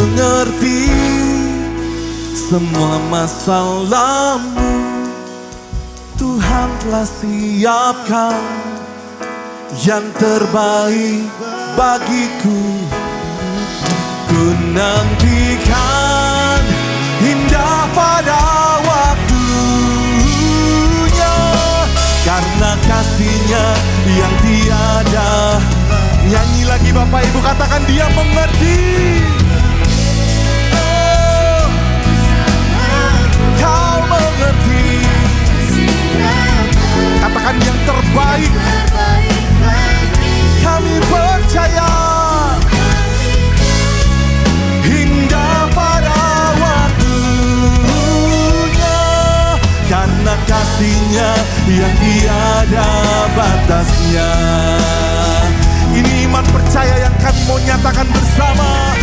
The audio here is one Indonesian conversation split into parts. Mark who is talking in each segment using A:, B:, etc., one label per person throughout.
A: mengerti semua masalahmu. Tuhan telah siapkan yang terbaik bagiku. Ku nantikan indah pada waktunya, karena kasih-Nya yang tiada. Nyanyi lagi Bapak Ibu, katakan dia mengerti. Oh, kau mengerti. Katakan yang terbaik. Kami percaya indah pada waktunya, karena kasih-Nya yang tiada batasnya. Ini iman percaya yang kami mau nyatakan bersama.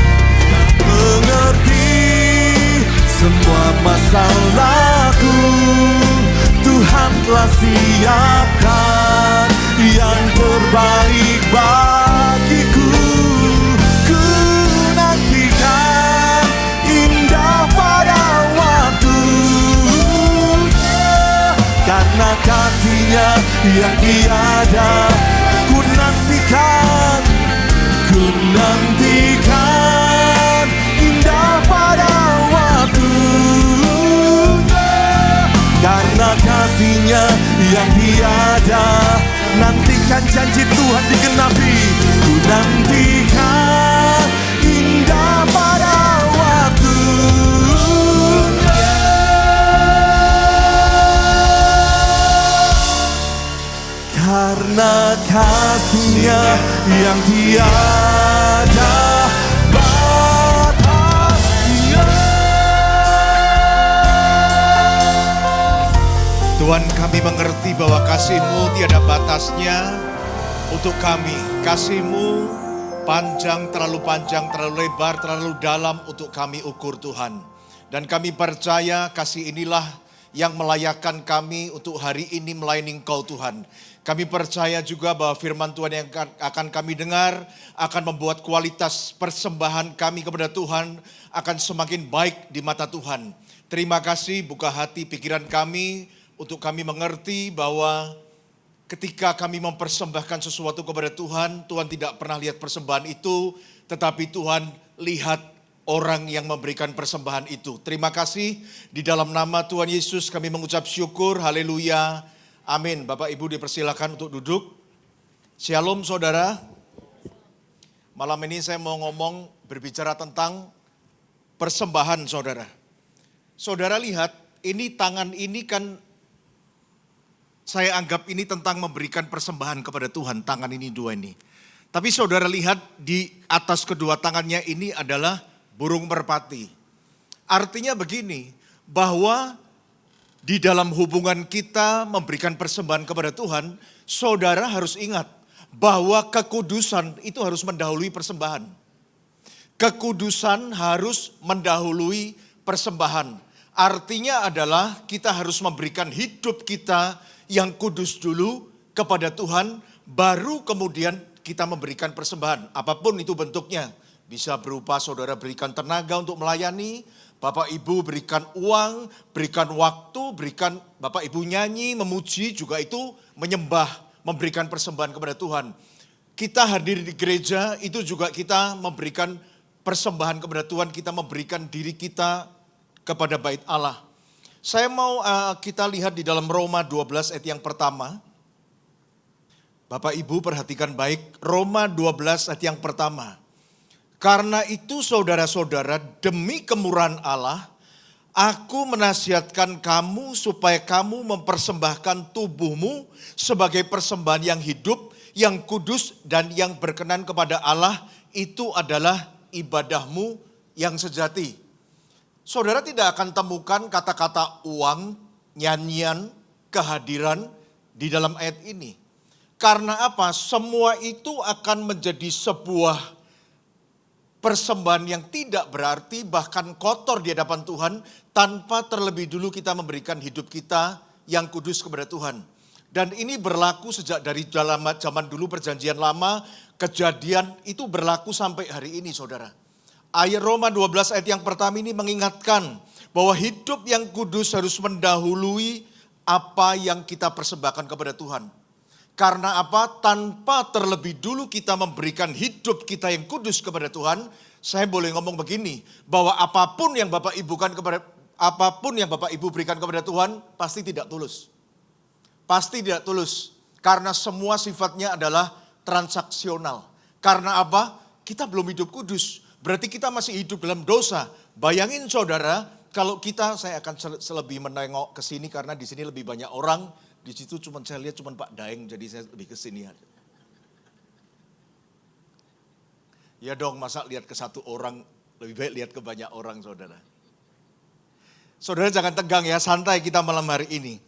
A: Mengerti semua masalahku, Tuhan telah siapkan yang terbaik bagiku. Ku nantikan indah pada waktunya, karena kasih-Nya yang tiada. Ku nantikan indah pada waktunya, karena kasih-Nya yang tiada. Nantikan janji Tuhan digenapi. Ku nantikan indah pada waktunya, karena kasih-Nya yang tiada batasnya.
B: Tuhan, kami mengerti bahwa kasih-Mu tiada batasnya untuk kami. Kasih-Mu panjang, terlalu lebar, terlalu dalam untuk kami ukur Tuhan. Dan kami percaya kasih inilah yang melayakkan kami untuk hari ini melayani Engkau Tuhan. Kami percaya juga bahwa firman Tuhan yang akan kami dengar akan membuat kualitas persembahan kami kepada Tuhan akan semakin baik di mata Tuhan. Terima kasih, buka hati pikiran kami untuk kami mengerti bahwa ketika kami mempersembahkan sesuatu kepada Tuhan, Tuhan tidak pernah lihat persembahan itu, tetapi Tuhan lihat orang yang memberikan persembahan itu. Terima kasih, di dalam nama Tuhan Yesus kami mengucap syukur, haleluya, amin. Bapak Ibu dipersilakan untuk duduk. Shalom saudara. Malam ini saya mau berbicara tentang persembahan saudara. Saudara lihat, ini tangan ini kan saya anggap ini tentang memberikan persembahan kepada Tuhan, tangan ini dua ini. Tapi saudara lihat di atas kedua tangannya ini adalah burung merpati. Artinya begini, bahwa di dalam hubungan kita memberikan persembahan kepada Tuhan, saudara harus ingat bahwa kekudusan itu harus mendahului persembahan. Kekudusan harus mendahului persembahan. Artinya adalah kita harus memberikan hidup kita yang kudus dulu kepada Tuhan, baru kemudian kita memberikan persembahan. Apapun itu bentuknya. Bisa berupa saudara berikan tenaga untuk melayani, Bapak Ibu berikan uang, berikan waktu, berikan Bapak Ibu nyanyi, memuji, juga itu menyembah, memberikan persembahan kepada Tuhan. Kita hadir di gereja, itu juga kita memberikan persembahan kepada Tuhan, kita memberikan diri kita kepada bait Allah. Saya mau kita lihat di dalam Roma 12 ayat yang pertama. Bapak Ibu perhatikan baik, Roma 12 ayat yang pertama. Karena itu saudara-saudara, demi kemurahan Allah, aku menasihatkan kamu supaya kamu mempersembahkan tubuhmu sebagai persembahan yang hidup, yang kudus dan yang berkenan kepada Allah. Itu adalah ibadahmu yang sejati. Saudara tidak akan temukan kata-kata uang, nyanyian, kehadiran di dalam ayat ini. Karena apa? Semua itu akan menjadi sebuah persembahan yang tidak berarti, bahkan kotor di hadapan Tuhan, tanpa terlebih dulu kita memberikan hidup kita yang kudus kepada Tuhan. Dan ini berlaku sejak dari zaman dulu perjanjian lama, kejadian itu berlaku sampai hari ini saudara. Ayat Roma 12 ayat yang pertama ini mengingatkan bahwa hidup yang kudus harus mendahului apa yang kita persembahkan kepada Tuhan. Karena apa? Tanpa terlebih dulu kita memberikan hidup kita yang kudus kepada Tuhan, saya boleh ngomong begini, bahwa apapun yang Bapak Ibu berikan kepada Tuhan pasti tidak tulus. Pasti tidak tulus. Karena semua sifatnya adalah transaksional. Karena apa? Kita belum hidup kudus. Berarti kita masih hidup dalam dosa. Bayangin saudara, kalau kita, saya akan lebih menengok ke sini karena di sini lebih banyak orang. Di situ saya lihat cuma Pak Daeng, jadi saya lebih ke sini aja. Ya dong, masa lihat ke satu orang, lebih baik lihat ke banyak orang saudara. Saudara jangan tegang ya, santai kita malam hari ini.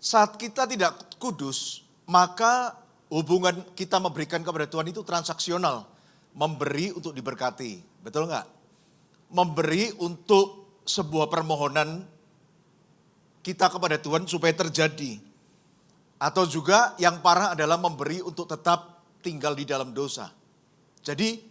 B: Saat kita tidak kudus, maka hubungan kita memberikan kepada Tuhan itu transaksional. Memberi untuk diberkati, betul nggak? Memberi untuk sebuah permohonan kita kepada Tuhan supaya terjadi. Atau juga yang parah adalah memberi untuk tetap tinggal di dalam dosa. Jadi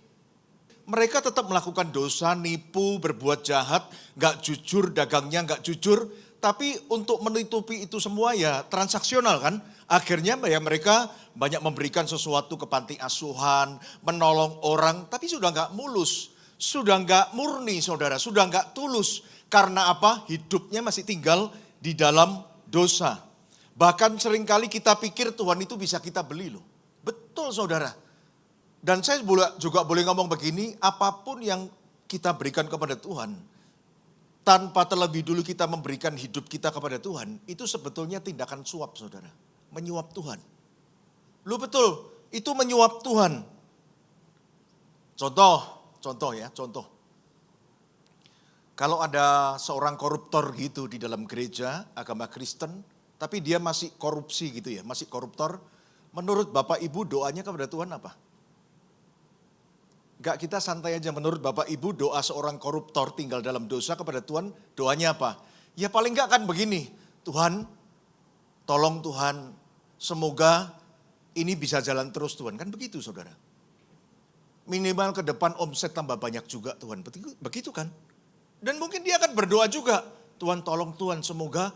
B: mereka tetap melakukan dosa, nipu, berbuat jahat, gak jujur, dagangnya gak jujur. Tapi untuk menutupi itu semua ya transaksional kan. Akhirnya ya mereka banyak memberikan sesuatu ke panti asuhan, menolong orang. Tapi sudah gak mulus, sudah gak murni saudara, sudah gak tulus. Karena apa? Hidupnya masih tinggal di dalam dosa. Bahkan seringkali kita pikir Tuhan itu bisa kita beli loh. Betul saudara. Dan saya juga boleh ngomong begini, apapun yang kita berikan kepada Tuhan, tanpa terlebih dulu kita memberikan hidup kita kepada Tuhan, itu sebetulnya tindakan suap saudara. Menyuap Tuhan. Lu betul, itu menyuap Tuhan. Contoh. Kalau ada seorang koruptor gitu di dalam gereja, agama Kristen, tapi dia masih korupsi gitu ya, masih koruptor. Menurut Bapak Ibu doanya kepada Tuhan apa? Enggak, kita santai aja. Menurut Bapak Ibu doa seorang koruptor tinggal dalam dosa kepada Tuhan, doanya apa? Ya paling enggak kan begini, Tuhan, tolong Tuhan, semoga ini bisa jalan terus Tuhan. Kan begitu saudara. Minimal ke depan omset tambah banyak juga Tuhan, begitu kan? Dan mungkin dia akan berdoa juga, Tuhan tolong Tuhan, semoga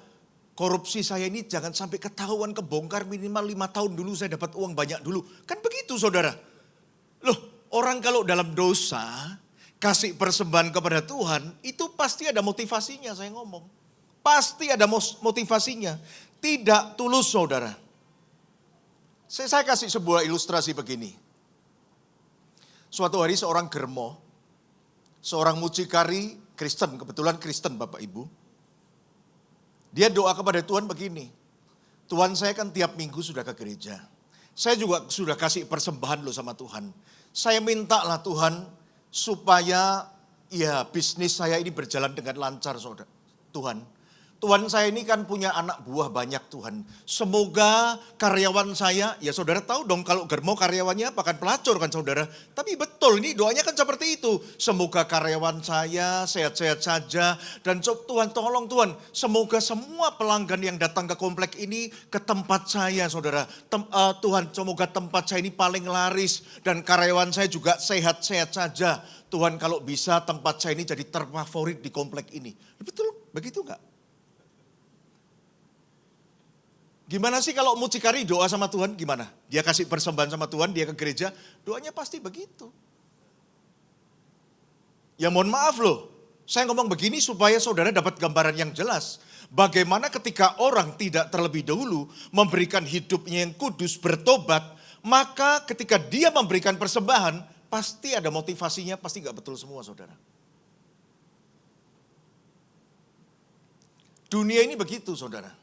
B: korupsi saya ini jangan sampai ketahuan, kebongkar, minimal 5 tahun dulu saya dapat uang banyak dulu. Kan begitu saudara. Loh, orang kalau dalam dosa, kasih persembahan kepada Tuhan, itu pasti ada motivasinya saya ngomong. Pasti ada motivasinya. Tidak tulus saudara. Saya kasih sebuah ilustrasi begini. Suatu hari seorang germo, seorang mucikari Kristen, kebetulan Kristen Bapak Ibu. Dia doa kepada Tuhan begini, Tuhan saya kan tiap minggu sudah ke gereja. Saya juga sudah kasih persembahan loh sama Tuhan. Saya mintalah Tuhan supaya ya bisnis saya ini berjalan dengan lancar saudara. Tuhan saya ini kan punya anak buah banyak Tuhan. Semoga karyawan saya, ya saudara tahu dong kalau germo karyawannya apa kan pelacur kan saudara. Tapi betul ini doanya kan seperti itu. Semoga karyawan saya sehat-sehat saja. Dan Tuhan tolong Tuhan, semoga semua pelanggan yang datang ke komplek ini ke tempat saya saudara. Tuhan semoga tempat saya ini paling laris. Dan karyawan saya juga sehat-sehat saja. Tuhan kalau bisa tempat saya ini jadi terfavorit di komplek ini. Betul begitu enggak? Gimana sih kalau mucikari doa sama Tuhan gimana? Dia kasih persembahan sama Tuhan, dia ke gereja, doanya pasti begitu. Ya mohon maaf loh, saya ngomong begini supaya saudara dapat gambaran yang jelas. Bagaimana ketika orang tidak terlebih dahulu memberikan hidupnya yang kudus, bertobat, maka ketika dia memberikan persembahan, pasti ada motivasinya, pasti gak betul semua saudara. Dunia ini begitu saudara.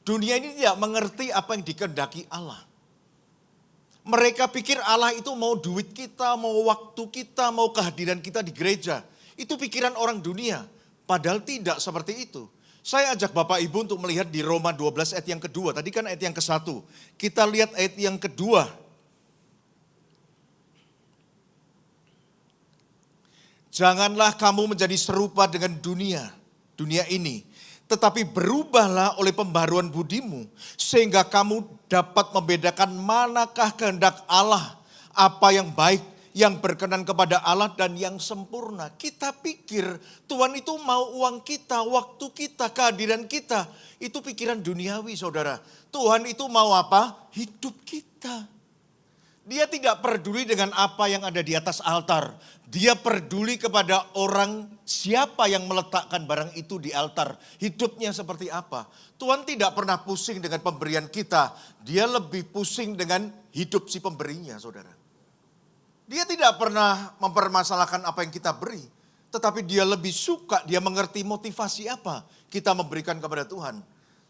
B: Dunia ini tidak mengerti apa yang dikehendaki Allah. Mereka pikir Allah itu mau duit kita, mau waktu kita, mau kehadiran kita di gereja. Itu pikiran orang dunia. Padahal tidak seperti itu. Saya ajak Bapak Ibu untuk melihat di Roma 12 ayat yang kedua. Tadi kan ayat yang ke-1. Kita lihat ayat yang kedua. Janganlah kamu menjadi serupa dengan dunia ini. Tetapi berubahlah oleh pembaruan budimu, sehingga kamu dapat membedakan manakah kehendak Allah, apa yang baik, yang berkenan kepada Allah dan yang sempurna. Kita pikir Tuhan itu mau uang kita, waktu kita, kehadiran kita. Itu pikiran duniawi saudara. Tuhan itu mau apa? Hidup kita. Dia tidak peduli dengan apa yang ada di atas altar. Dia peduli kepada orang siapa yang meletakkan barang itu di altar. Hidupnya seperti apa. Tuhan tidak pernah pusing dengan pemberian kita. Dia lebih pusing dengan hidup si pemberinya saudara. Dia tidak pernah mempermasalahkan apa yang kita beri. Tetapi dia lebih suka, dia mengerti motivasi apa kita memberikan kepada Tuhan.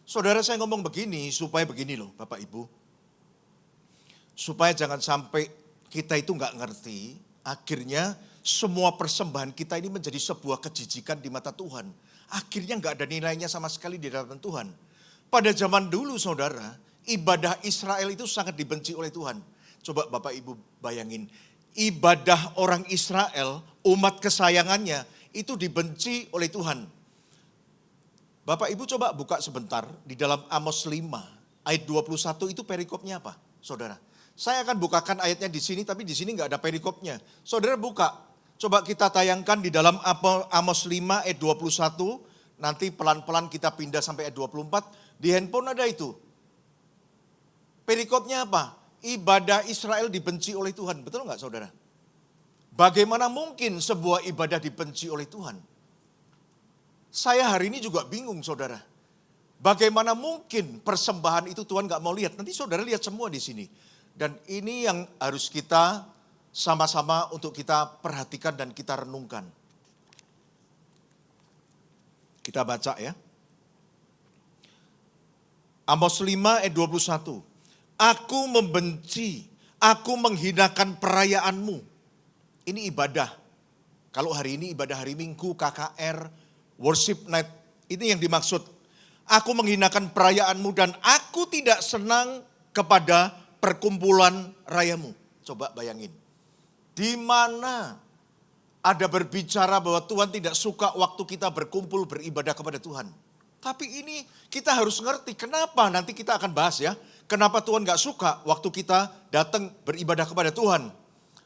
B: Saudara saya ngomong begini supaya begini loh Bapak Ibu. Supaya jangan sampai kita itu nggak ngerti, akhirnya semua persembahan kita ini menjadi sebuah kejijikan di mata Tuhan. Akhirnya nggak ada nilainya sama sekali di hadapan Tuhan. Pada zaman dulu saudara, ibadah Israel itu sangat dibenci oleh Tuhan. Coba Bapak Ibu bayangin, ibadah orang Israel, umat kesayangannya, itu dibenci oleh Tuhan. Bapak Ibu coba buka sebentar di dalam Amos 5 ayat 21 itu perikopnya apa saudara? Saya akan bukakan ayatnya di sini, tapi di sini nggak ada perikopnya. Saudara buka, coba kita tayangkan di dalam Amos 5 ayat 21, nanti pelan-pelan kita pindah sampai ayat 24, di handphone ada itu. Perikopnya apa? Ibadah Israel dibenci oleh Tuhan, betul nggak saudara? Bagaimana mungkin sebuah ibadah dibenci oleh Tuhan? Saya hari ini juga bingung saudara. Bagaimana mungkin persembahan itu Tuhan nggak mau lihat? Nanti saudara lihat semua di sini. Dan ini yang harus kita sama-sama untuk kita perhatikan dan kita renungkan. Kita baca ya. Amos 5 ayat 21. Aku membenci, aku menghinakan perayaanmu. Ini ibadah. Kalau hari ini ibadah hari Minggu, KKR, worship night. Ini yang dimaksud. Aku menghinakan perayaanmu dan aku tidak senang kepada perkumpulan rayamu. Coba bayangin. Di mana ada berbicara bahwa Tuhan tidak suka waktu kita berkumpul beribadah kepada Tuhan. Tapi ini kita harus ngerti kenapa, nanti kita akan bahas ya. Kenapa Tuhan gak suka waktu kita datang beribadah kepada Tuhan.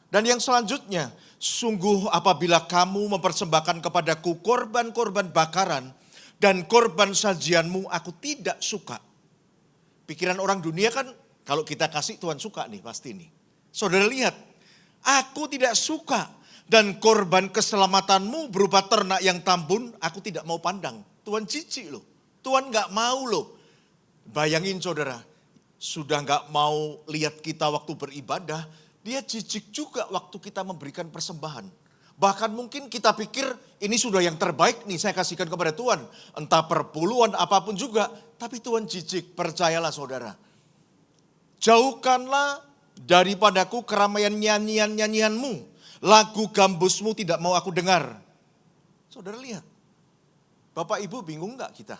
B: Dan yang selanjutnya, sungguh apabila kamu mempersembahkan kepadaku korban-korban bakaran dan korban sajianmu, aku tidak suka. Pikiran orang dunia kan, kalau kita kasih Tuhan suka nih pasti nih. Saudara lihat, aku tidak suka dan korban keselamatanmu berupa ternak yang tambun aku tidak mau pandang. Tuhan jijik loh, Tuhan gak mau loh. Bayangin saudara, sudah gak mau lihat kita waktu beribadah, dia jijik juga waktu kita memberikan persembahan. Bahkan mungkin kita pikir ini sudah yang terbaik nih saya kasihkan kepada Tuhan. Entah perpuluhan apapun juga, tapi Tuhan jijik, percayalah saudara. Jauhkanlah daripadaku keramaian nyanyian-nyanyianmu. Lagu gambusmu tidak mau aku dengar. Saudara lihat. Bapak Ibu bingung gak kita?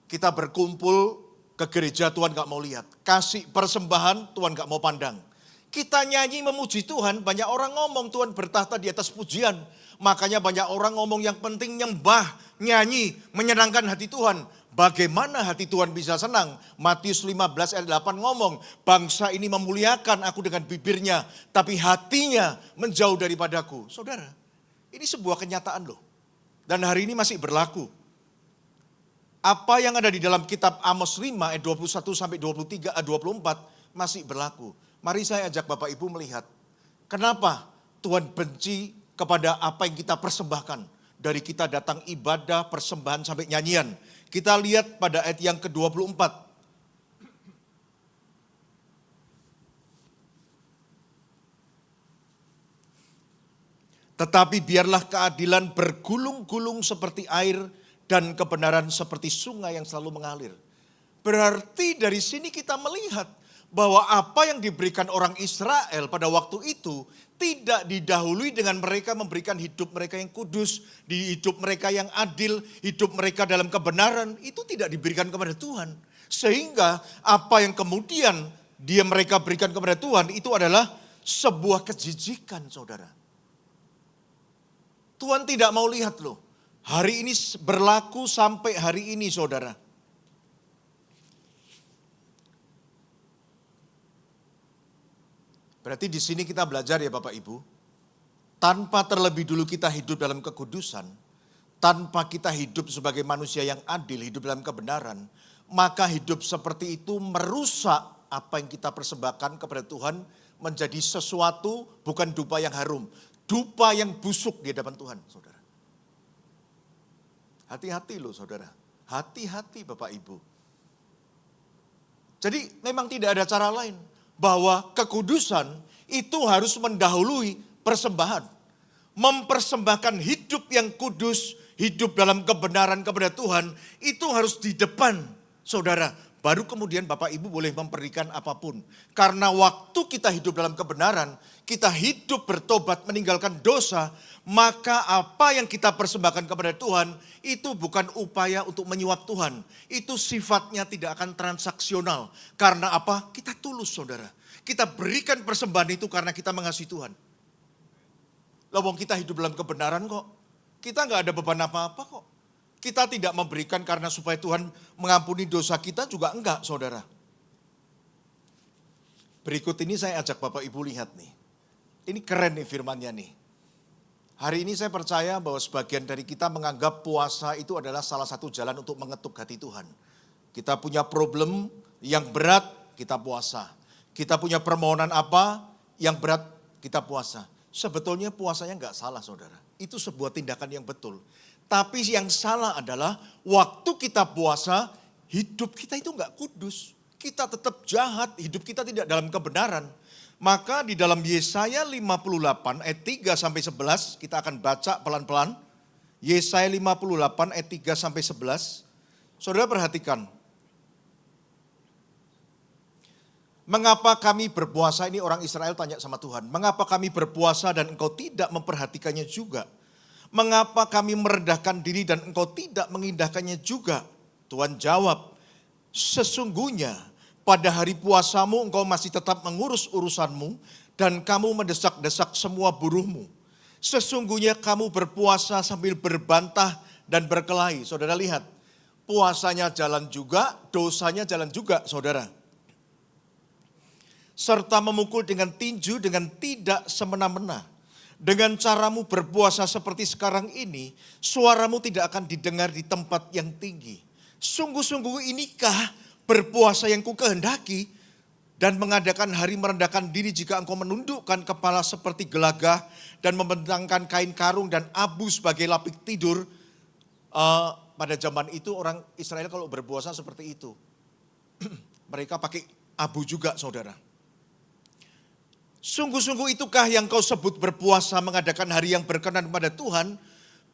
B: Kita berkumpul ke gereja Tuhan gak mau lihat. Kasih persembahan Tuhan gak mau pandang. Kita nyanyi memuji Tuhan, banyak orang ngomong Tuhan bertahta di atas pujian. Makanya banyak orang ngomong yang penting nyembah, nyanyi, menyenangkan hati Tuhan. Bagaimana hati Tuhan bisa senang? Matius 15 ayat 8 ngomong, bangsa ini memuliakan aku dengan bibirnya, tapi hatinya menjauh daripadaku. Saudara, ini sebuah kenyataan loh. Dan hari ini masih berlaku. Apa yang ada di dalam kitab Amos 5 ayat 21 sampai 23 ayat 24 masih berlaku. Mari saya ajak Bapak Ibu melihat, kenapa Tuhan benci kepada apa yang kita persembahkan. Dari kita datang ibadah, persembahan sampai nyanyian. Kita lihat pada ayat yang ke-24. Tetapi biarlah keadilan bergulung-gulung seperti air dan kebenaran seperti sungai yang selalu mengalir. Berarti dari sini kita melihat bahwa apa yang diberikan orang Israel pada waktu itu tidak didahului dengan mereka memberikan hidup mereka yang kudus, di hidup mereka yang adil, hidup mereka dalam kebenaran, itu tidak diberikan kepada Tuhan. Sehingga apa yang kemudian mereka berikan kepada Tuhan itu adalah sebuah kejijikan saudara. Tuhan tidak mau lihat loh. Hari ini berlaku sampai hari ini saudara. Berarti di sini kita belajar ya Bapak Ibu, tanpa terlebih dulu kita hidup dalam kekudusan, tanpa kita hidup sebagai manusia yang adil, hidup dalam kebenaran, maka hidup seperti itu merusak apa yang kita persembahkan kepada Tuhan menjadi sesuatu bukan dupa yang harum, dupa yang busuk di hadapan Tuhan, saudara. Hati-hati loh saudara, hati-hati Bapak Ibu. Jadi memang tidak ada cara lain, bahwa kekudusan itu harus mendahului persembahan. Mempersembahkan hidup yang kudus, hidup dalam kebenaran kepada Tuhan, itu harus di depan saudara. Baru kemudian Bapak Ibu boleh memberikan apapun. Karena waktu kita hidup dalam kebenaran, kita hidup bertobat meninggalkan dosa, maka apa yang kita persembahkan kepada Tuhan, itu bukan upaya untuk menyuap Tuhan. Itu sifatnya tidak akan transaksional. Karena apa? Kita tulus saudara. Kita berikan persembahan itu karena kita mengasihi Tuhan. Lawang kita hidup dalam kebenaran kok. Kita nggak ada beban apa-apa kok. Kita tidak memberikan karena supaya Tuhan mengampuni dosa kita juga enggak saudara. Berikut ini saya ajak Bapak Ibu lihat nih. Ini keren nih firmannya nih. Hari ini saya percaya bahwa sebagian dari kita menganggap puasa itu adalah salah satu jalan untuk mengetuk hati Tuhan. Kita punya problem yang berat, kita puasa. Kita punya permohonan apa yang berat, kita puasa. Sebetulnya puasanya enggak salah saudara. Itu sebuah tindakan yang betul. Tapi yang salah adalah waktu kita puasa, hidup kita itu enggak kudus. Kita tetap jahat, hidup kita tidak dalam kebenaran. Maka di dalam Yesaya 58 ayat 3 sampai 11, kita akan baca pelan-pelan. Yesaya 58 ayat 3 sampai 11. Saudara perhatikan. Mengapa kami berpuasa, ini orang Israel tanya sama Tuhan. Mengapa kami berpuasa dan engkau tidak memperhatikannya juga? Mengapa kami merendahkan diri dan engkau tidak mengindahkannya juga? Tuhan jawab, sesungguhnya pada hari puasamu engkau masih tetap mengurus urusanmu dan kamu mendesak-desak semua buruhmu. Sesungguhnya kamu berpuasa sambil berbantah dan berkelahi. Saudara lihat, puasanya jalan juga, dosanya jalan juga saudara. Serta memukul dengan tinju dengan tidak semena-mena. Dengan caramu berpuasa seperti sekarang ini, suaramu tidak akan didengar di tempat yang tinggi. Sungguh-sungguh inikah berpuasa yang ku kehendaki dan mengadakan hari merendahkan diri jika engkau menundukkan kepala seperti gelagah dan membentangkan kain karung dan abu sebagai lapik tidur. Pada zaman itu orang Israel kalau berpuasa seperti itu. Mereka pakai abu juga saudara. Sungguh-sungguh itukah yang kau sebut berpuasa mengadakan hari yang berkenan kepada Tuhan?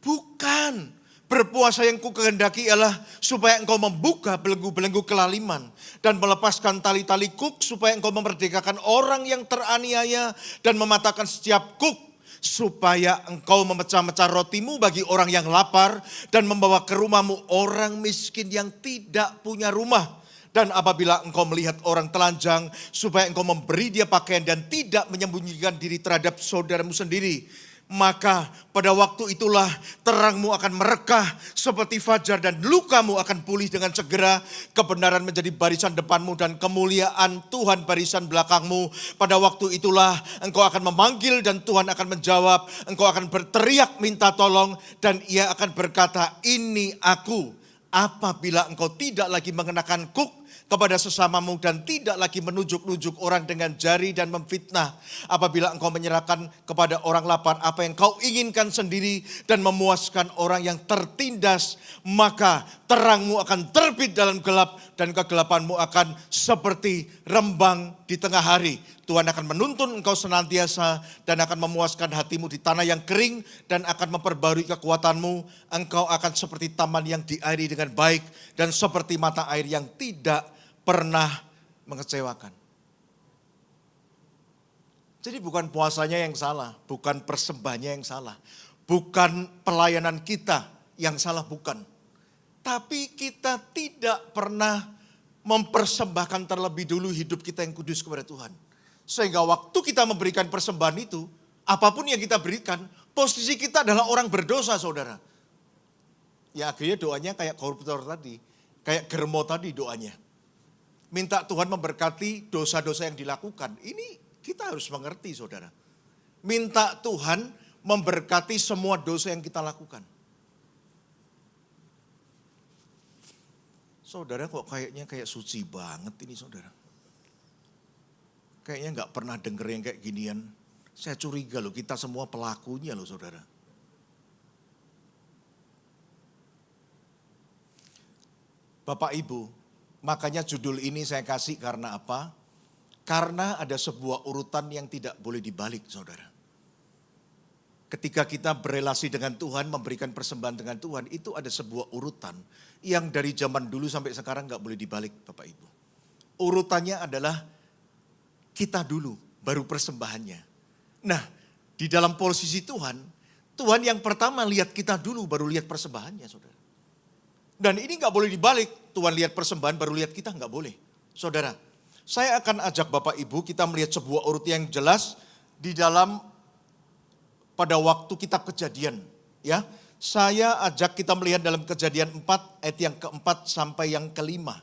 B: Bukan. Berpuasa yang ku kehendaki ialah supaya engkau membuka belenggu-belenggu kelaliman dan melepaskan tali-tali kuk supaya engkau memerdekakan orang yang teraniaya dan mematahkan setiap kuk supaya engkau memecah-mecah rotimu bagi orang yang lapar dan membawa ke rumahmu orang miskin yang tidak punya rumah. Dan apabila engkau melihat orang telanjang, supaya engkau memberi dia pakaian dan tidak menyembunyikan diri terhadap saudaramu sendiri. Maka pada waktu itulah terangmu akan merekah seperti fajar dan lukamu akan pulih dengan segera. Kebenaran menjadi barisan depanmu dan kemuliaan Tuhan barisan belakangmu. Pada waktu itulah engkau akan memanggil dan Tuhan akan menjawab. Engkau akan berteriak minta tolong dan ia akan berkata, ini aku. Apabila engkau tidak lagi mengenakan kuk kepada sesamamu dan tidak lagi menunjuk-nunjuk orang dengan jari dan memfitnah. Apabila engkau menyerahkan kepada orang lapar apa yang kau inginkan sendiri dan memuaskan orang yang tertindas, maka terangmu akan terbit dalam gelap dan kegelapanmu akan seperti rembang di tengah hari. Tuhan akan menuntun engkau senantiasa dan akan memuaskan hatimu di tanah yang kering dan akan memperbarui kekuatanmu. Engkau akan seperti taman yang diairi dengan baik dan seperti mata air yang tidak pernah mengecewakan. Jadi bukan puasanya yang salah, bukan persembahannya yang salah, bukan pelayanan kita yang salah, bukan. Tapi kita tidak pernah mempersembahkan terlebih dulu hidup kita yang kudus kepada Tuhan. Sehingga waktu kita memberikan persembahan itu, apapun yang kita berikan, posisi kita adalah orang berdosa saudara. Ya akhirnya doanya kayak koruptor tadi, kayak Germo tadi doanya. Minta Tuhan memberkati dosa-dosa yang dilakukan. Ini Kita harus mengerti saudara. Minta Tuhan memberkati semua dosa yang kita lakukan. Saudara kok kayaknya kayak suci banget ini saudara. Kayaknya nggak pernah denger yang kayak ginian. Saya curiga loh, kita semua pelakunya loh saudara. Bapak Ibu, makanya judul ini saya kasih karena apa? Karena ada sebuah urutan yang tidak boleh dibalik saudara. Ketika kita berelasi dengan Tuhan, memberikan persembahan dengan Tuhan, itu ada sebuah urutan yang dari zaman dulu sampai sekarang gak boleh dibalik Bapak Ibu. Urutannya adalah kita dulu, baru persembahannya. Nah, di dalam posisi Tuhan, Tuhan yang pertama lihat kita dulu, baru lihat persembahannya saudara. Dan ini gak boleh dibalik, Tuhan lihat persembahan, baru lihat kita, gak boleh. Saudara, saya akan ajak Bapak Ibu kita melihat sebuah urutan yang jelas di dalam pada waktu kita kejadian, ya. Saya ajak kita melihat dalam Kejadian 4 ayat yang keempat sampai yang kelima.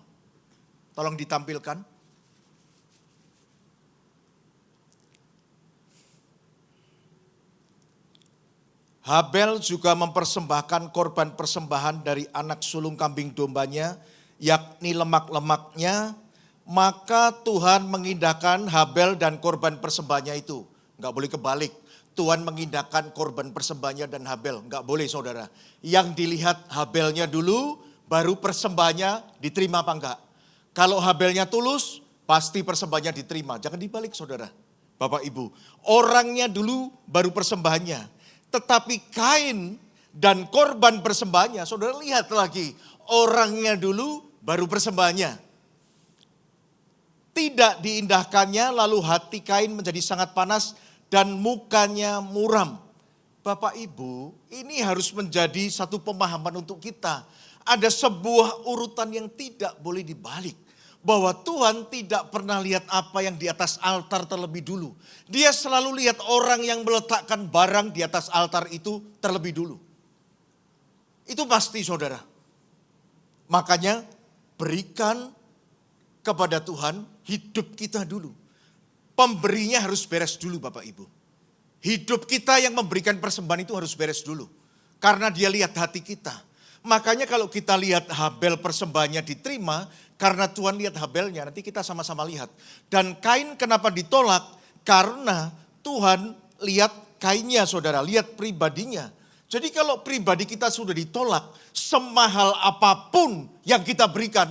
B: Tolong ditampilkan. Habel juga mempersembahkan korban persembahan dari anak sulung kambing dombanya, yakni lemak-lemaknya. Maka Tuhan mengindahkan Habel dan korban persembahannya itu. Enggak boleh kebalik. Tuhan mengindahkan korban persembahannya dan Habel. Enggak boleh saudara. Yang dilihat Habelnya dulu, baru persembahannya diterima apa enggak. Kalau Habelnya tulus, pasti persembahannya diterima. Jangan dibalik saudara. Bapak Ibu. Orangnya dulu, baru persembahannya. Tetapi Kain dan korban persembahannya, saudara lihat lagi. Orangnya dulu, baru persembahannya. Tidak diindahkannya, lalu hati Kain menjadi sangat panas dan mukanya muram. Bapak Ibu, ini harus menjadi satu pemahaman untuk kita. Ada sebuah urutan yang tidak boleh dibalik. Bahwa Tuhan tidak pernah lihat apa yang di atas altar terlebih dulu. Dia selalu lihat orang yang meletakkan barang di atas altar itu terlebih dulu. Itu pasti saudara. Makanya berikan kepada Tuhan hidup kita dulu. Pemberinya harus beres dulu Bapak Ibu. Hidup kita yang memberikan persembahan itu harus beres dulu. Karena dia lihat hati kita. Makanya kalau kita lihat Habel persembahannya diterima, karena Tuhan lihat Habelnya, nanti kita sama-sama lihat. Dan Kain kenapa ditolak? Karena Tuhan lihat Kainnya saudara, lihat pribadinya. Jadi kalau pribadi kita sudah ditolak, semahal apapun yang kita berikan,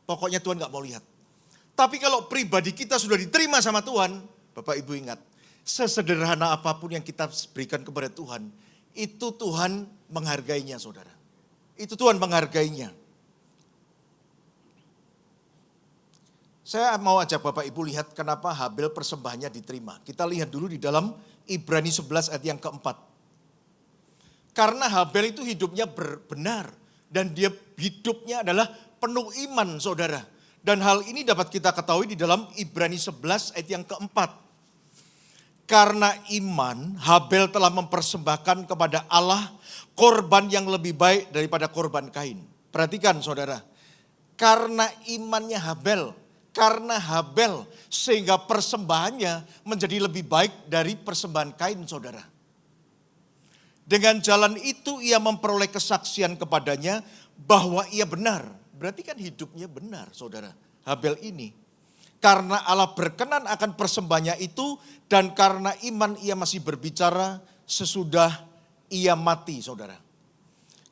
B: pokoknya Tuhan gak mau lihat. Tapi kalau pribadi kita sudah diterima sama Tuhan, Bapak Ibu ingat, sesederhana apapun yang kita berikan kepada Tuhan, itu Tuhan menghargainya saudara. Itu Tuhan menghargainya. Saya mau ajak Bapak Ibu lihat kenapa Habel persembahannya diterima. Kita lihat dulu di dalam Ibrani 11 ayat yang keempat. Karena Habel itu hidupnya benar. Dan dia hidupnya adalah penuh iman saudara. Dan hal ini dapat kita ketahui di dalam Ibrani 11 ayat yang keempat. Karena iman, Habel telah mempersembahkan kepada Allah korban yang lebih baik daripada korban Kain. Perhatikan saudara. Karena imannya Habel. Karena Habel sehingga persembahannya menjadi lebih baik dari persembahan Kain saudara. Dengan jalan itu ia memperoleh kesaksian kepadanya bahwa ia benar. Berarti kan hidupnya benar saudara. Habel ini. Karena Allah berkenan akan persembahannya itu. Dan karena iman ia masih berbicara sesudah ia mati saudara.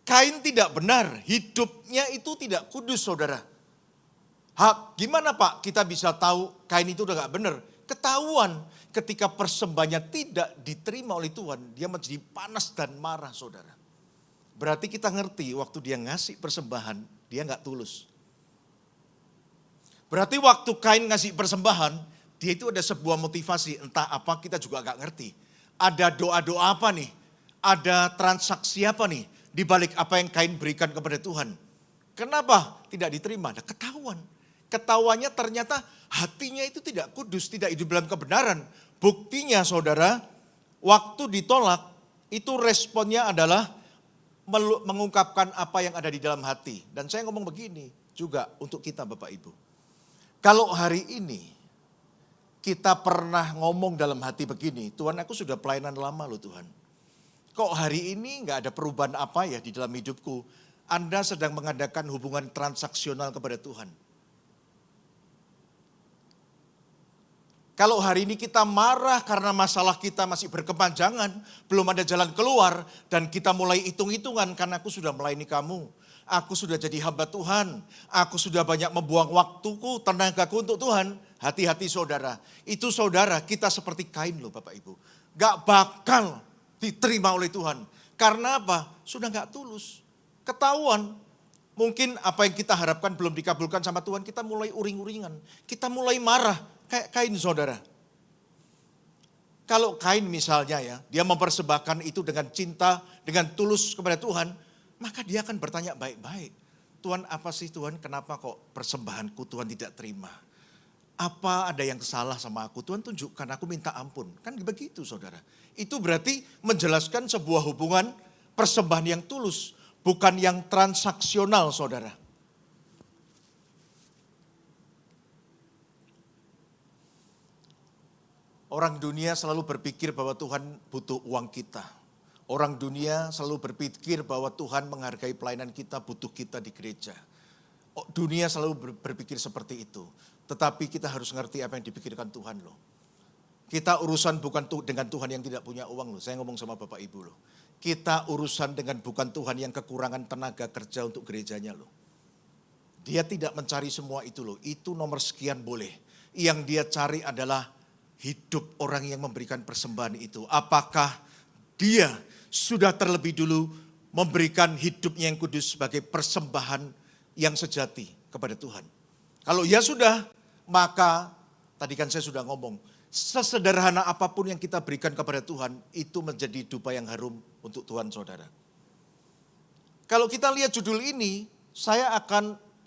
B: Kain tidak benar. Hidupnya itu tidak kudus saudara. Gimana Pak kita bisa tahu Kain itu udah gak benar? Ketahuan ketika persembahannya tidak diterima oleh Tuhan. Dia menjadi panas dan marah saudara. Berarti kita ngerti waktu dia ngasih persembahan, dia gak tulus. Berarti waktu Kain ngasih persembahan, dia itu ada sebuah motivasi. Entah apa kita juga gak ngerti. Ada doa-doa apa nih? Ada transaksi apa nih? Di balik apa yang Kain berikan kepada Tuhan. Kenapa tidak diterima? Ada ketahuan. Ketahuannya ternyata hatinya itu tidak kudus, tidak hidup dalam kebenaran. Buktinya saudara, waktu ditolak, itu responnya adalah mengungkapkan apa yang ada di dalam hati. Dan saya ngomong begini juga untuk kita Bapak Ibu. Kalau hari ini kita pernah ngomong dalam hati begini, Tuhan aku sudah pelayanan lama loh Tuhan. Kok hari ini nggak ada perubahan apa ya di dalam hidupku? Anda sedang mengadakan hubungan transaksional kepada Tuhan. Kalau hari ini kita marah karena masalah kita masih berkepanjangan, belum ada jalan keluar, dan kita mulai hitung-hitungan karena aku sudah melayani kamu. Aku sudah jadi hamba Tuhan, aku sudah banyak membuang waktuku, tenagaku untuk Tuhan. Hati-hati saudara, itu saudara kita seperti Kain loh Bapak Ibu. Gak bakal diterima oleh Tuhan. Karena apa? Sudah gak tulus. Ketahuan, mungkin apa yang kita harapkan belum dikabulkan sama Tuhan, kita mulai uring-uringan. Kita mulai marah, kayak Kain saudara. Kalau Kain misalnya ya, dia mempersembahkan itu dengan cinta, dengan tulus kepada Tuhan, maka dia akan bertanya baik-baik. Tuhan apa sih Tuhan, kenapa kok persembahanku Tuhan tidak terima? Apa ada yang salah sama aku? Tuhan tunjukkan, aku minta ampun. Kan begitu saudara. Itu berarti menjelaskan sebuah hubungan persembahan yang tulus. Bukan yang transaksional saudara. Orang dunia selalu berpikir bahwa Tuhan butuh uang kita. Orang dunia selalu berpikir bahwa Tuhan menghargai pelayanan kita, butuh kita di gereja. Dunia selalu berpikir seperti itu. Tetapi kita harus ngerti apa yang dipikirkan Tuhan loh. Kita urusan bukan dengan Tuhan yang tidak punya uang loh. Saya ngomong sama Bapak Ibu loh. Kita urusan dengan bukan Tuhan yang kekurangan tenaga kerja untuk gerejanya loh. Dia tidak mencari semua itu loh. Itu nomor sekian boleh. Yang dia cari adalah hidup orang yang memberikan persembahan itu. Apakah dia sudah terlebih dulu memberikan hidupnya yang kudus sebagai persembahan yang sejati kepada Tuhan. Kalau ya sudah, maka tadi kan saya sudah ngomong, sesederhana apapun yang kita berikan kepada Tuhan, itu menjadi dupa yang harum untuk Tuhan saudara. Kalau kita lihat judul ini,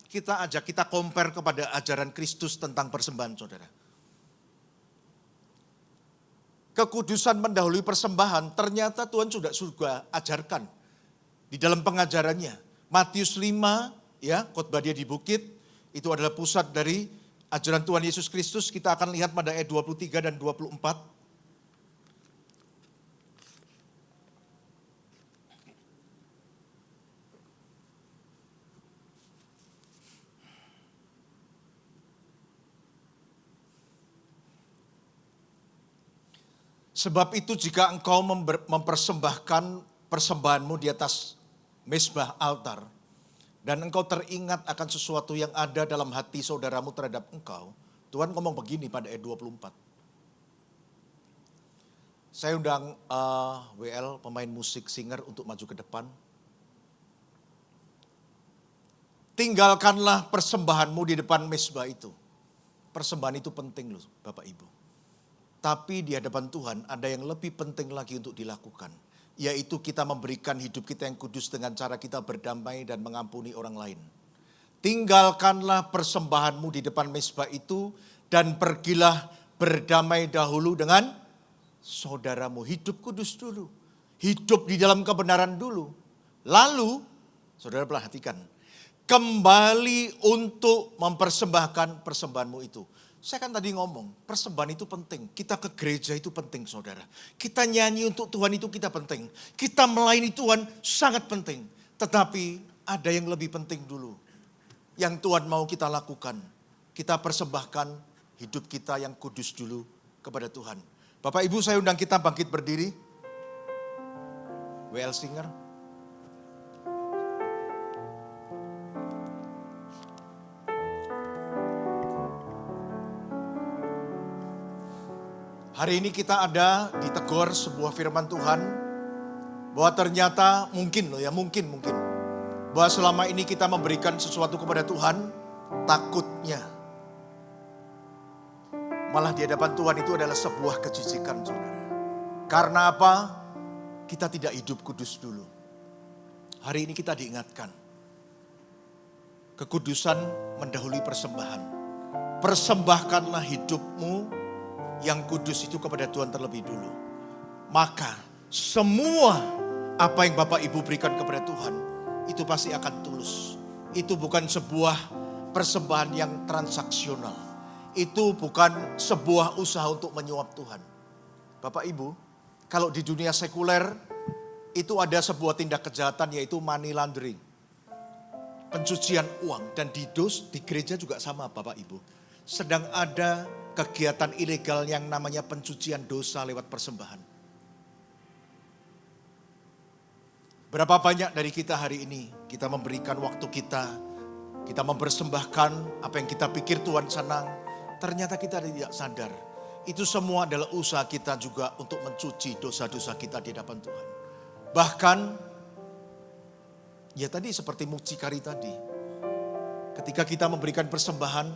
B: kita compare kepada ajaran Kristus tentang persembahan saudara. Kekudusan mendahului persembahan, ternyata Tuhan sudah ajarkan di dalam pengajarannya. Matius 5, ya, khotbah dia di bukit, itu adalah pusat dari ajaran Tuhan Yesus Kristus. Kita akan lihat pada ayat 23 dan 24. Sebab itu jika engkau mempersembahkan persembahanmu di atas mezbah altar, dan engkau teringat akan sesuatu yang ada dalam hati saudaramu terhadap engkau. Tuhan ngomong begini pada ayat 24. Saya undang WL, pemain musik, singer untuk maju ke depan. Tinggalkanlah persembahanmu di depan mezbah itu. Persembahan itu penting loh Bapak Ibu. Tapi di hadapan Tuhan ada yang lebih penting lagi untuk dilakukan. Yaitu kita memberikan hidup kita yang kudus dengan cara kita berdamai dan mengampuni orang lain. Tinggalkanlah persembahanmu di depan mezbah itu dan pergilah berdamai dahulu dengan saudaramu. Hidup kudus dulu. Hidup di dalam kebenaran dulu. Lalu, saudara perhatikan, kembali untuk mempersembahkan persembahanmu itu. Saya kan tadi ngomong, persembahan itu penting. Kita ke gereja itu penting saudara. Kita nyanyi untuk Tuhan itu kita penting. Kita melayani Tuhan sangat penting. Tetapi ada yang lebih penting dulu. Yang Tuhan mau kita lakukan. Kita persembahkan hidup kita yang kudus dulu kepada Tuhan. Bapak Ibu saya undang kita bangkit berdiri. WL Singer. Hari ini kita ada ditegur sebuah firman Tuhan bahwa ternyata mungkin bahwa selama ini kita memberikan sesuatu kepada Tuhan, takutnya malah di hadapan Tuhan itu adalah sebuah kejijikan saudara. Karena apa? Kita tidak hidup kudus dulu. Hari ini kita diingatkan, kekudusan mendahului persembahan. Persembahkanlah hidupmu yang kudus itu kepada Tuhan terlebih dulu. Maka semua apa yang Bapak Ibu berikan kepada Tuhan itu pasti akan tulus. Itu bukan sebuah persembahan yang transaksional. itu bukan sebuah usaha untuk menyuap Tuhan. Bapak Ibu, kalau di dunia sekuler itu ada sebuah tindak kejahatan yaitu money laundering. Pencucian uang, dan di gereja juga sama Bapak Ibu. Sedang ada kegiatan ilegal yang namanya pencucian dosa lewat persembahan. Berapa banyak dari kita hari ini kita memberikan waktu kita mempersembahkan apa yang kita pikir Tuhan senang, ternyata kita tidak sadar. Itu semua adalah usaha kita juga untuk mencuci dosa-dosa kita di hadapan Tuhan. Bahkan, ya tadi seperti mucikari tadi. Ketika kita memberikan persembahan,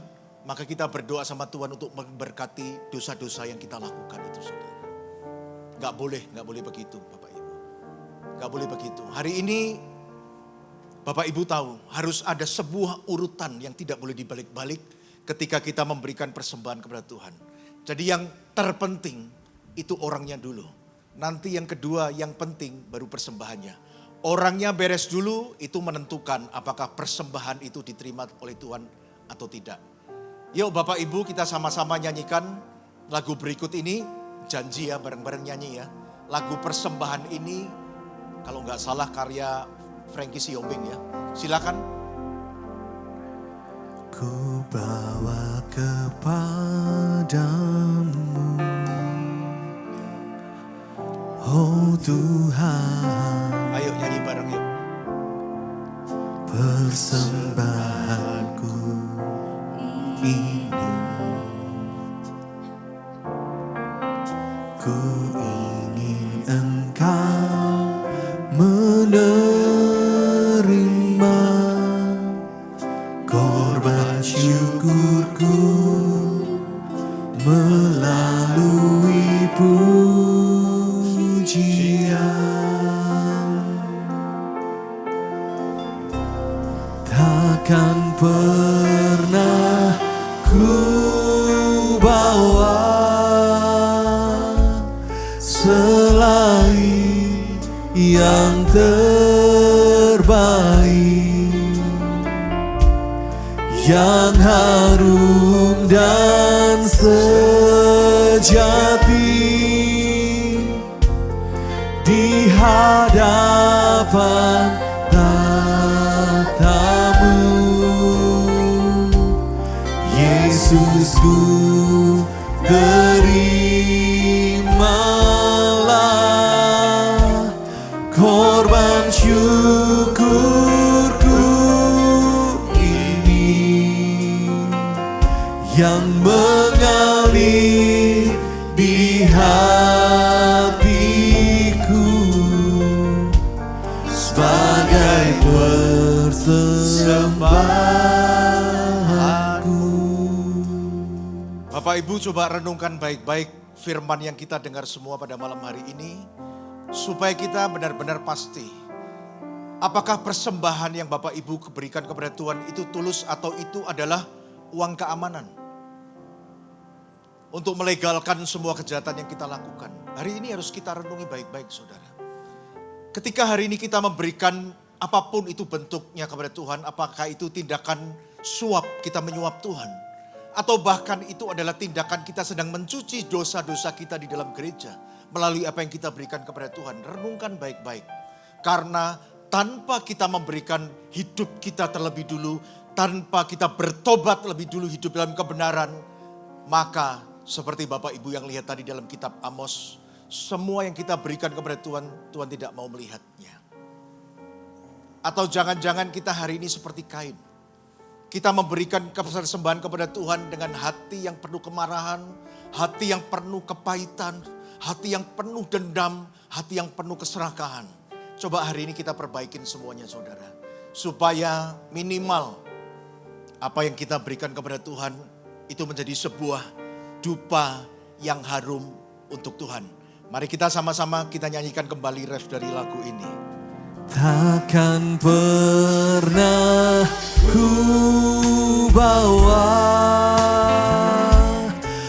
B: maka kita berdoa sama Tuhan untuk memberkati dosa-dosa yang kita lakukan itu, saudara. Gak boleh begitu Bapak Ibu. Gak boleh begitu. Hari ini Bapak Ibu tahu harus ada sebuah urutan yang tidak boleh dibalik-balik ketika kita memberikan persembahan kepada Tuhan. Jadi yang terpenting itu orangnya dulu. Nanti yang kedua yang penting baru persembahannya. Orangnya beres dulu, itu menentukan apakah persembahan itu diterima oleh Tuhan atau tidak. Yuk Bapak Ibu, kita sama-sama nyanyikan lagu berikut ini. Janji ya, bareng-bareng nyanyi ya. Lagu persembahan ini kalau nggak salah karya Frankie Siombing ya. Silakan.
A: Ku bawa kepadamu, oh Tuhan.
B: Ayo nyanyi bareng yuk.
A: Persembahanku ini, ku ingin Engkau menerima korban syukurku melalui pujian. Takkan pernah ku bawa selain yang terbaik, yang harum dan sejati di hadapan tatamu. Yesusku, terimalah korban syukurku ini yang mengalir di hatiku sebagai persembahanku.
B: Bapak Ibu coba renungkan baik-baik firman yang kita dengar semua pada malam hari ini. Supaya kita benar-benar pasti. Apakah persembahan yang Bapak Ibu berikan kepada Tuhan itu tulus atau itu adalah uang keamanan. Untuk melegalkan semua kejahatan yang kita lakukan. Hari ini harus kita renungi baik-baik saudara. Ketika hari ini kita memberikan apapun itu bentuknya kepada Tuhan. Apakah itu tindakan suap, kita menyuap Tuhan. Atau bahkan itu adalah tindakan kita sedang mencuci dosa-dosa kita di dalam gereja. Melalui apa yang kita berikan kepada Tuhan. Renungkan baik-baik. Karena tanpa kita memberikan hidup kita terlebih dulu. Tanpa kita bertobat lebih dulu hidup dalam kebenaran. Maka seperti Bapak Ibu yang lihat tadi dalam kitab Amos. Semua yang kita berikan kepada Tuhan, Tuhan tidak mau melihatnya. Atau jangan-jangan kita hari ini seperti Kain. Kita memberikan persembahan kepada Tuhan dengan hati yang penuh kemarahan. Hati yang penuh kepahitan. Hati yang penuh dendam, hati yang penuh keserakahan. Coba hari ini kita perbaikin semuanya saudara. Supaya minimal apa yang kita berikan kepada Tuhan itu menjadi sebuah dupa yang harum untuk Tuhan. Mari kita sama-sama kita nyanyikan kembali ref dari lagu ini.
A: Takkan pernah ku bawa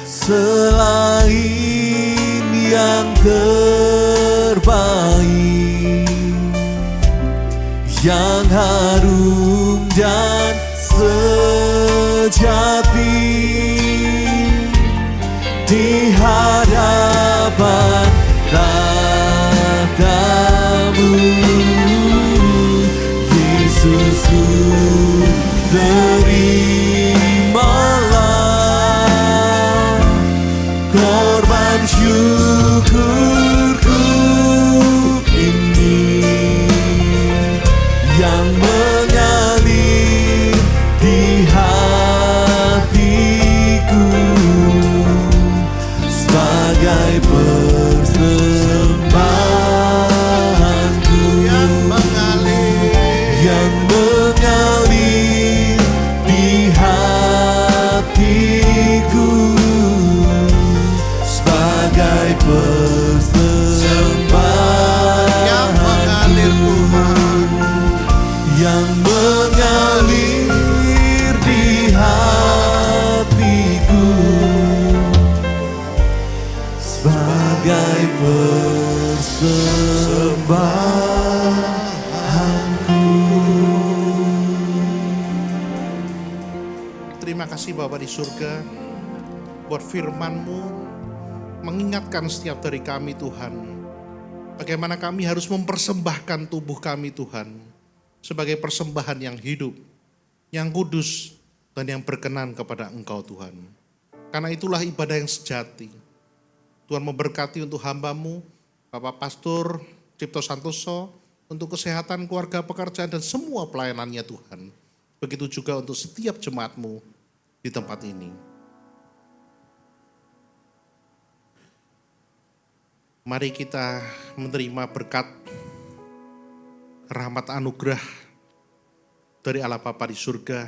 A: selain yang terbaik, yang harum dan sejati tahtamu. Yesusku, terimalah korban syukurku ini yang mengalir di hatiku sebagai persembahanku yang mengalir di hatiku sebagai persembahan
C: yang mengalir Tuhan,
A: yang mengalir di hatiku sebagai persembahanku.
C: terima kasih Bapa di surga buat firman-Mu mengingatkan setiap dari kami Tuhan, bagaimana kami harus mempersembahkan tubuh kami Tuhan sebagai persembahan yang hidup, yang kudus, dan yang berkenan kepada Engkau Tuhan. Karena itulah ibadah yang sejati. Tuhan memberkati untuk hamba-Mu, Bapak Pastor Cipto Santoso, untuk kesehatan keluarga, pekerjaan, dan semua pelayanannya Tuhan. Begitu juga untuk setiap jemaat-Mu di tempat ini. Mari kita menerima berkat rahmat anugerah dari Allah Bapa di surga.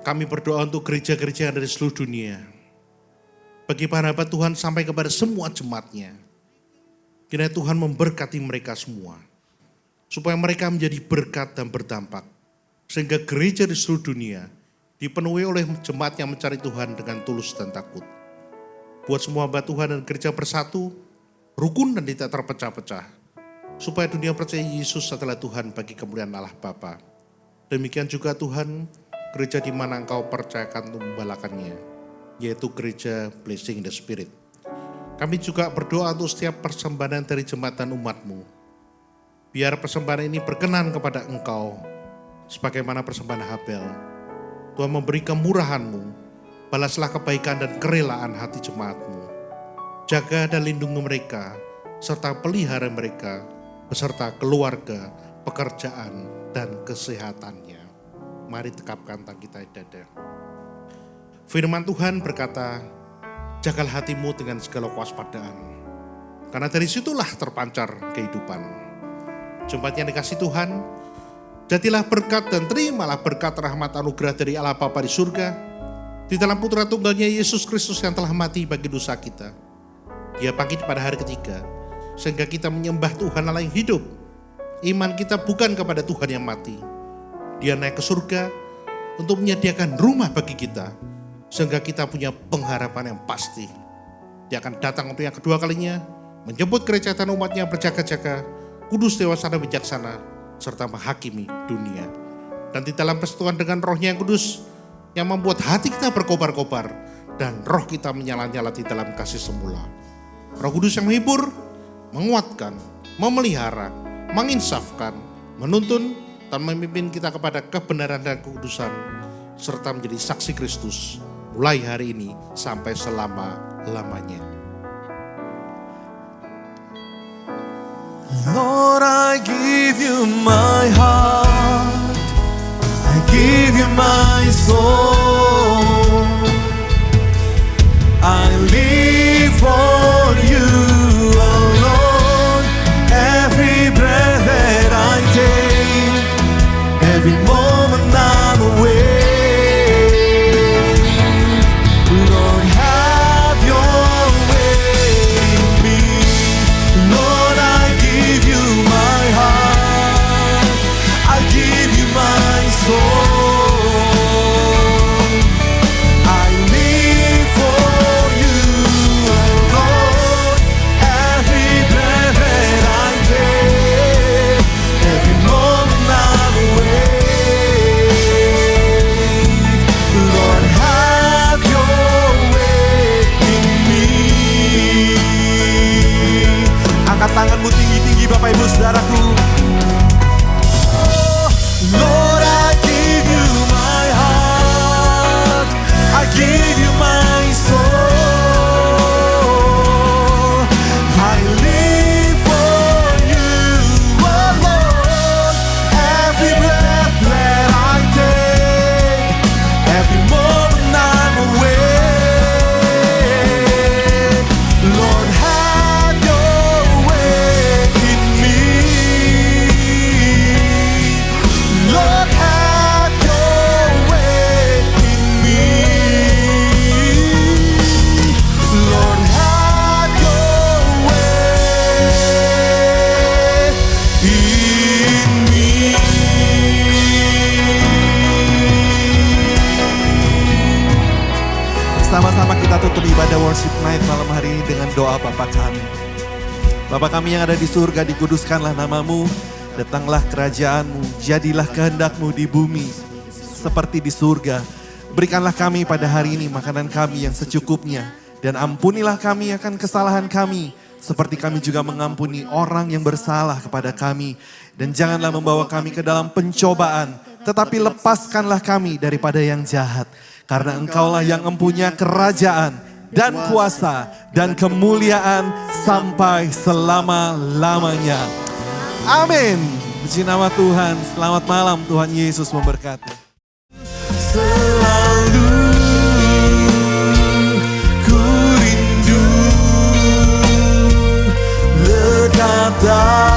C: Kami berdoa untuk gereja-gereja yang ada di seluruh dunia. Bagi para hamba Tuhan sampai kepada semua jemaatnya. Kiranya Tuhan memberkati mereka semua. Supaya mereka menjadi berkat dan berdampak. Sehingga gereja di seluruh dunia dipenuhi oleh jemaat yang mencari Tuhan dengan tulus dan takut. Buat semua hamba Tuhan dan gereja bersatu, rukun dan tidak terpecah-pecah. Supaya dunia percaya Yesus adalah Tuhan bagi kemuliaan Allah Bapa. Demikian juga Tuhan, gereja di mana Engkau percayakan untuk membalakannya, yaitu gereja Blessing the Spirit. Kami juga berdoa untuk setiap persembahan dari jemaat dan umat-Mu. Biar persembahan ini berkenan kepada Engkau, sebagaimana persembahan Habel. Tuhan memberi kemurahan-Mu, balaslah kebaikan dan kerelaan hati jemaat-Mu. Jaga dan lindungi mereka, serta pelihara mereka, beserta keluarga, pekerjaan, dan kesehatannya. Mari tekapkan tangan kita di dada. Firman Tuhan berkata, jagalah hatimu dengan segala kewaspadaan, karena dari situlah terpancar kehidupan. Jemaat yang dikasihi Tuhan, jadilah berkat dan terimalah berkat rahmat anugerah dari Allah Bapa di surga, di dalam putra tunggalnya Yesus Kristus yang telah mati bagi dosa kita. Dia bangkit pada hari ketiga, sehingga kita menyembah Tuhan Allah yang hidup. Iman kita bukan kepada Tuhan yang mati. Dia naik ke surga untuk menyediakan rumah bagi kita, sehingga kita punya pengharapan yang pasti. Dia akan datang untuk yang kedua kalinya, menjemput gereja dan umatnya berjaga-jaga, kudus, dewasa, dan bijaksana, serta menghakimi dunia. Dan di dalam persekutuan dengan Roh-Nya yang kudus, yang membuat hati kita berkobar-kobar, dan roh kita menyala-nyala di dalam kasih semula. Roh Kudus yang menghibur, menguatkan, memelihara, menginsafkan, menuntun, dan memimpin kita kepada kebenaran dan kekudusan, serta menjadi saksi Kristus, mulai hari ini sampai selama-lamanya.
A: Lord, I give you my heart, I give you my soul, I live for you alone. Every breath that I take, every moment I'm awake, Lord, have your way in me. Lord, I give you my heart, I give you my soul, tanganmu tinggi-tinggi Bapak Ibu Saudaraku. Oh, Lord, I give you my heart, I give you my soul, I live for you, oh Lord. Every breath that I take, every moment I'm awake, Lord, have your way in me. Lord, have your way in me. Lord, have your way in me. Sama-sama kita tutup ibadah worship night malam hari ini dengan doa Bapa kami. Bapa kami yang ada di surga, dikuduskanlah namamu, datanglah kerajaanmu, jadilah kehendakmu di bumi seperti di surga. Berikanlah kami pada hari ini makanan kami yang secukupnya, dan ampunilah kami akan kesalahan kami, seperti kami juga mengampuni orang yang bersalah kepada kami. Dan janganlah membawa kami ke dalam pencobaan, tetapi lepaskanlah kami daripada yang jahat. Karena Engkaulah yang mempunyai kerajaan dan kuasa dan kemuliaan sampai selama-lamanya. Amin. Puji nama Tuhan. Selamat malam, Tuhan Yesus memberkati. Selalu ku rindu dekat